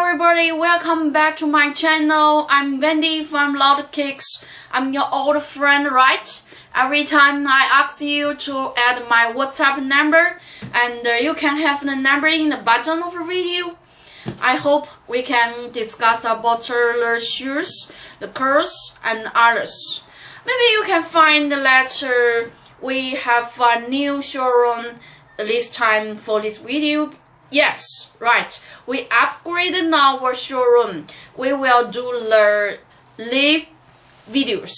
everybody, welcome back to my channel. I'm Wendy from Loud Kicks. I'm your old friend, right? Every time I ask you to add my WhatsApp number, and you can have the number in the bottom of the video. I hope we can discuss about the shoes, the curls, and others. Maybe you can find that we have a new showroom this time for this video. Yes, right. We upgraded our showroom. We will do the live videos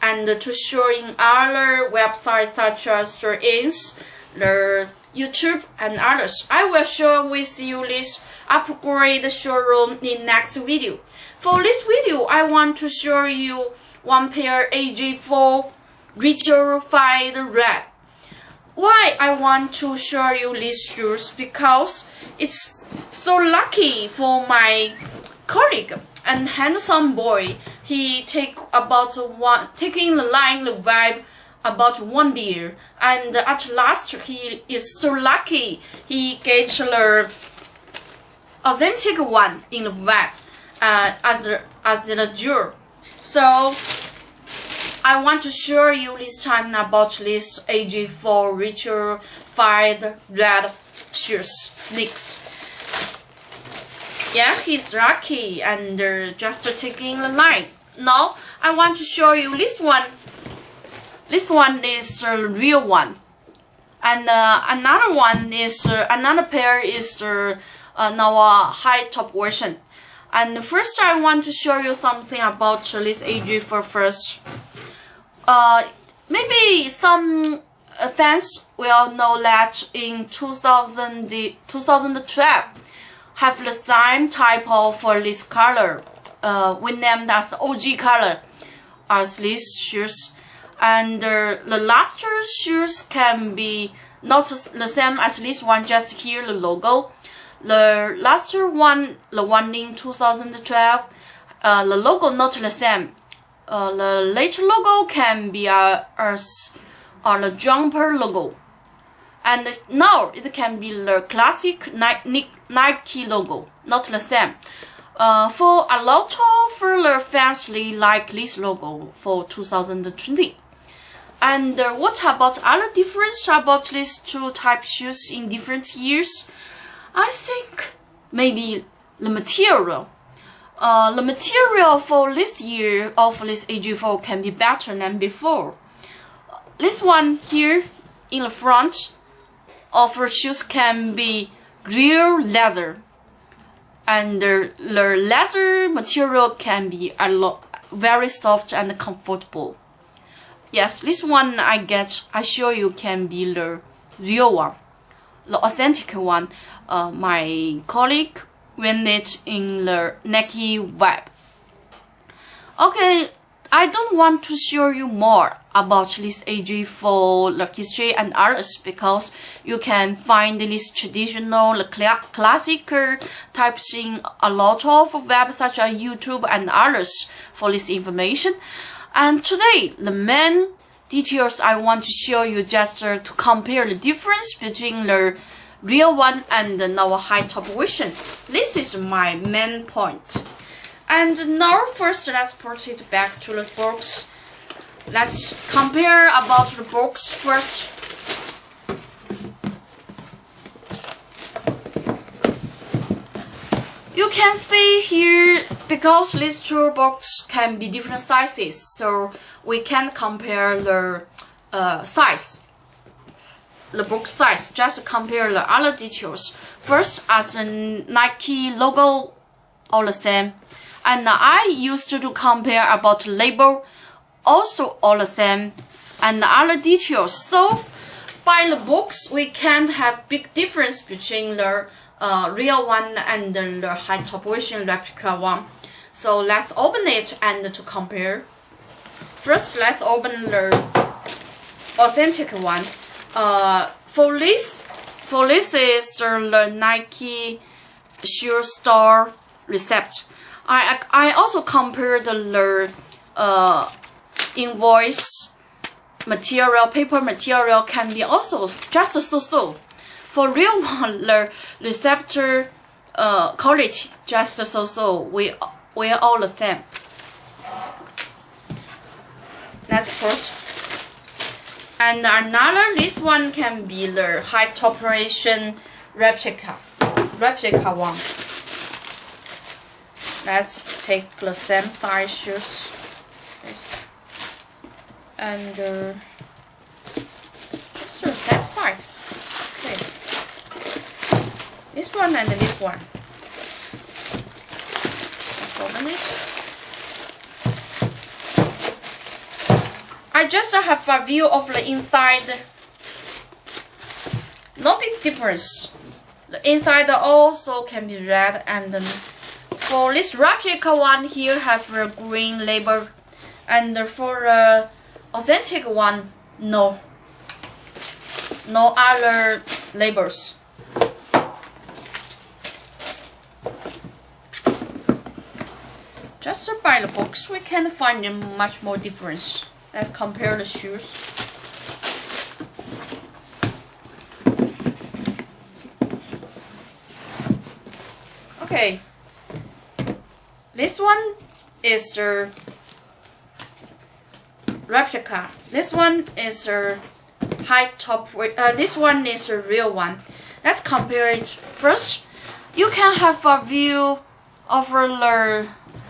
and to show in other websites such as the Ins, the YouTube, and others. I will share with you this upgrade showroom in next video. For this video, I want to show you one pair AJ4 Retrified Red. Why I want to show you these shoes? Because it's so lucky for my colleague and handsome boy. He taking the line the vibe about 1 year, and at last he is so lucky he gets the authentic one in the vibe as the jewel. So I want to show you this time about this AJ4 Retrified Red shoes, sneaks. Yeah, he's lucky and just taking the line. Now I want to show you this one. This one is the real one, and another one is another pair is now high top version. And first, I want to show you something about this AJ4 first. Maybe some fans will know that in 2012 have the same type of this color. We named as OG color as these shoes. And the last shoes can be not the same as this one, just here the logo. The last one, the one in 2012, the logo not the same. The later logo can be the jumper logo, and now it can be the classic Nike logo, not the same. For a lot of further fans, they like this logo for 2020. And what about other difference about these two type shoes in different years? I think maybe the material. The material for this year of this AJ4 can be better than before. This one here in the front of the shoes can be real leather, and the leather material can be very soft and comfortable. Yes, this one I show you can be the real one, the authentic one. My colleague when it in the Nike vibe. Okay, I don't want to show you more about this AJ4, the history and others, because you can find this traditional, classic type thing a lot of websites such as YouTube and others for this information. And today, the main details I want to show you just to compare the difference between the real one and our high top version. This is my main point. And now first let's put it back to the box. Let's compare about the box first. You can see here, because these two boxes can be different sizes, so we can compare the size. The box size, just compare the other details. First, as the Nike logo, all the same. And I used to compare about the label, also all the same. And the other details. So, by the box, we can't have big difference between the real one and the high top version replica one. So, let's open it and to compare. First, let's open the authentic one. For this is the Nike shoe store receipt. I also compared the invoice material, paper material can be also just so. For real one, the receptor quality just so. We are all the same. Let's put. And another, this one can be the high operation replica one. Let's take the same size shoes. This. And just the same size. Okay. This one and this one. Let's open it. I just have a view of the inside. No big difference. The inside also can be red, and for this replica one here have a green label, and for the authentic one, no other labels. Just by the box, we can find much more difference. Let's compare the shoes. Okay, this one is a replica. This one is a high top. This one is a real one. Let's compare it. First, you can have a view of the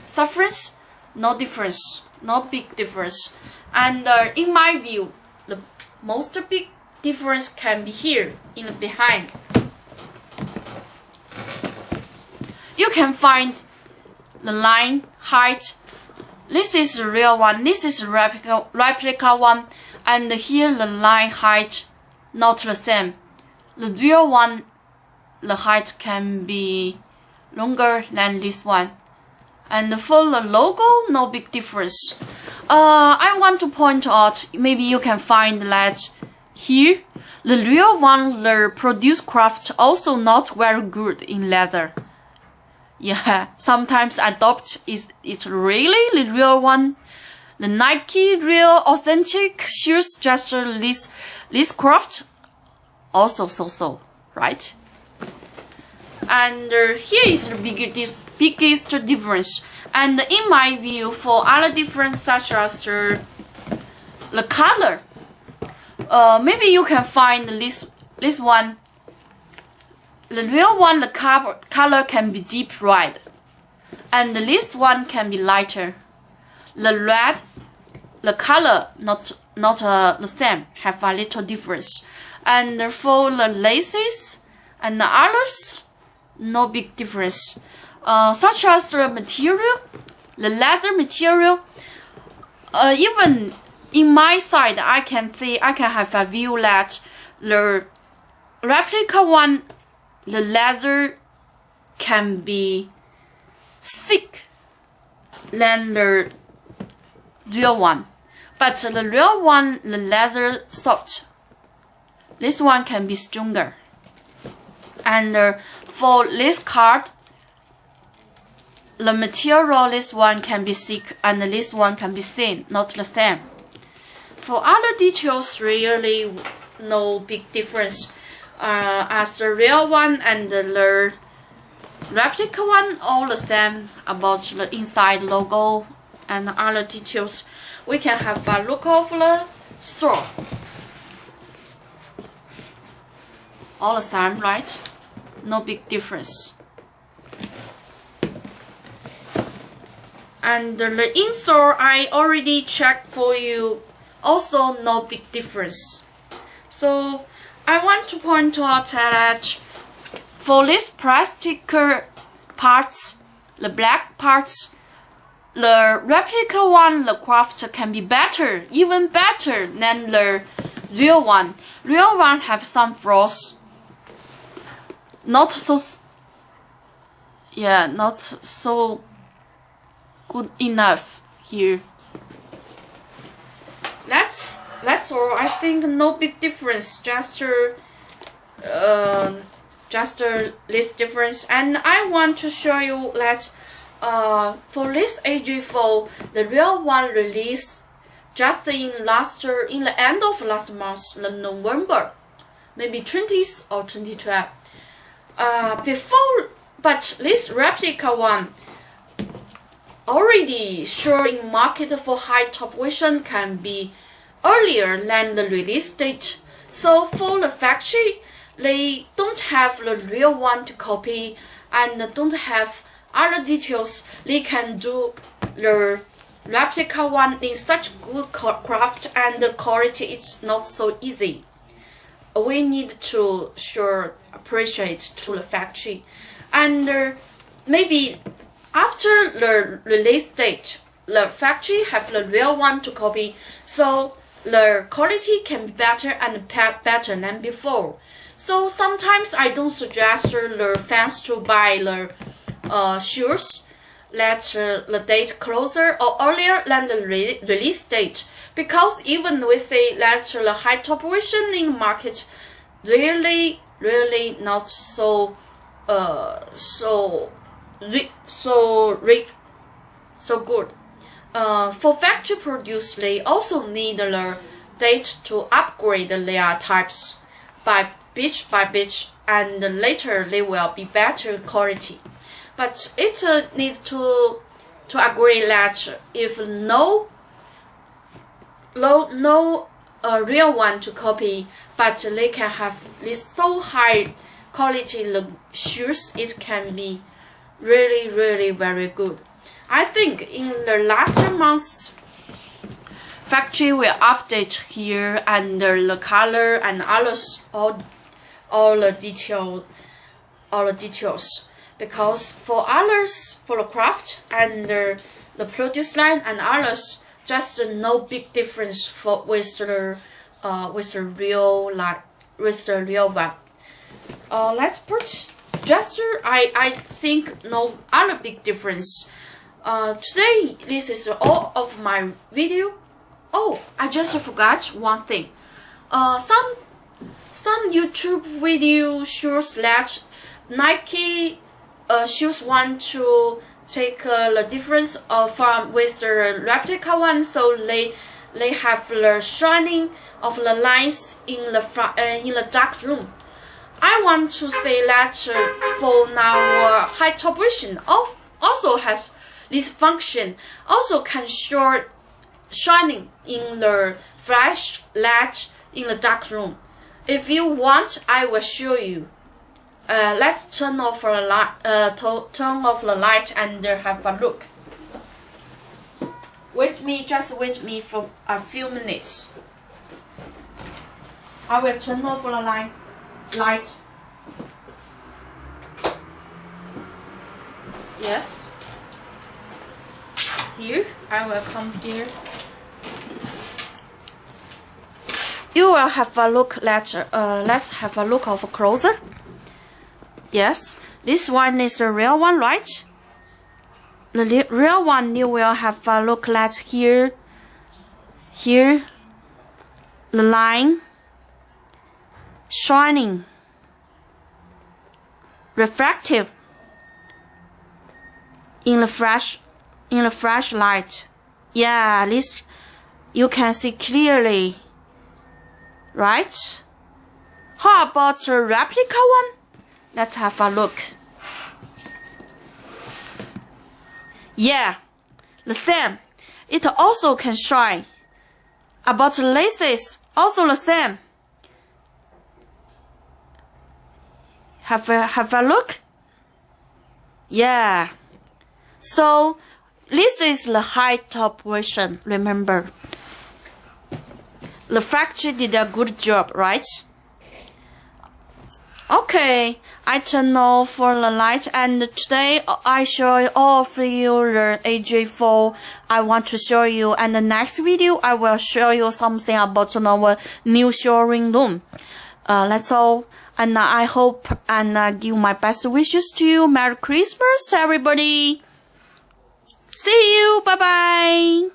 surface. No difference. No big difference. And in my view, the most big difference can be here in the behind. You can find the line height. This is the real one. This is the replica one. And here the line height not the same. The real one, the height can be longer than this one. And for the logo, no big difference. I want to point out, maybe you can find that here, the real one, the produced craft also not very good in leather. Yeah, sometimes adopt is really the real one. The Nike real authentic shoes, just this craft also so, right? And here is the biggest difference. And in my view, for other difference such as the color, maybe you can find this one. The real one, the color can be deep red, and this one can be lighter. The red, the color not the same, have a little difference. And for the laces and the others, no big difference. Such as the material, the leather material. Even in my side, I can have a view that the replica one, the leather can be thick than the real one, but the real one, the leather soft. This one can be stronger. And for this card, the material, this one can be thick and this one can be thin, not the same. For other details, really no big difference. As the real one and the replica one, all the same about the inside logo and other details. We can have a look of the store. All the same, right? No big difference. And the in-store I already checked for you, also no big difference. So I want to point out that for this plastic parts, the black parts, the replica one, the craft can be better, even better than the real one. Real one have some flaws. Not so good enough here. That's all. I think no big difference. Just this difference. And I want to show you that for this AJ4, the real one released just in the end of last month, the November, maybe 20th or 2012. Before but this replica one already sure in market for high top version can be earlier than the release date. So for the factory, they don't have the real one to copy and don't have other details. They can do the replica one in such good craft and the quality is not so easy. We need to sure appreciate to the factory, and maybe after the release date, the factory have the real one to copy, so the quality can be better and better than before. So sometimes I don't suggest the fans to buy the shoes that the date closer or earlier than the release date, because even we say that the high top version in the market really not so good. For factory produce, they also need the date to upgrade their types by bit, and later they will be better quality. But it need to agree that if no real one to copy, but they can have this so high quality the shoes, it can be really very good. I think in the last months, factory will update here and the color and others, all the details. Because for others, for the craft and the produce line and others, just no big difference for with the real one. Let's put just I think no other big difference. Today this is all of my video. Oh, I just forgot one thing. Some YouTube video shows that Nike shoes want to take the difference from with the replica one, so they have the shining of the lines in the dark room. I want to say that for now high top version also has this function, also can show shining in the flash light in the dark room. If you want, I will show you. Let's turn off the light and have a look. Just wait me for a few minutes. I will turn off the light. Yes. Here, I will come here. You will have a look later. Let's have a look of closer. Yes, this one is the real one, right? The real one you will have a look at here. Here, the line, shining, reflective in the fresh light. Yeah, this you can see clearly, right? How about the replica one? Let's have a look. Yeah, the same. It also can shine. About the laces, also the same. Have a look. Yeah. So this is the high top version. Remember, the factory did a good job, right? Okay, I turn off for the light, and today I show all of you the AJ4 I want to show you, and the next video I will show you something about our new showroom room. That's all, and I hope and give my best wishes to you. Merry Christmas, everybody. See you. Bye bye.